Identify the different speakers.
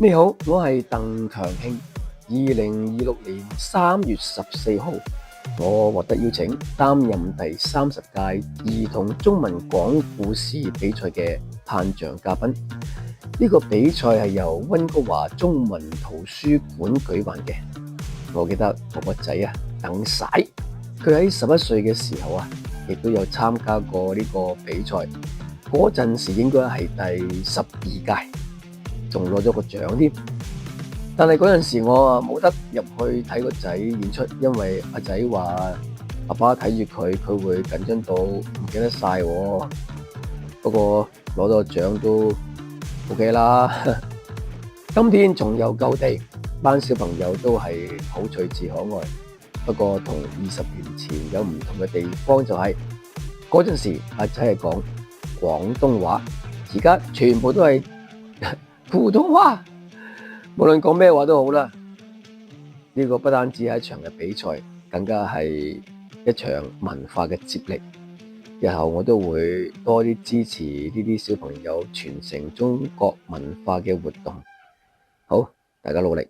Speaker 1: 你好，我係鄧強興。2026年3月14號，我獲得邀請擔任第30屆兒童中文講故事比賽嘅頒獎嘉賓。呢個比賽係由溫哥華中文圖書館舉辦嘅。我記得我個仔鄧璽，佢喺11歲嘅時候亦都有參加過呢個比賽。嗰陣時應該係第12屆，仲攞咗個獎添。但係嗰陣時我冇得入去睇個仔演出，因為阿仔話爸爸睇住佢會緊張到唔記得晒。不過攞到獎都 OK 啦。今天重遊舊地，班小朋友都係好趣致可愛。不過同20年前有唔同嘅地方就係嗰陣時阿仔係講廣東話，而家全部都係普通話。無論講咩話都好啦，呢個不單止係一場嘅比賽，更加係一場文化嘅接力。日後我都會多啲支持呢啲小朋友傳承中國文化嘅活動。好，大家努力。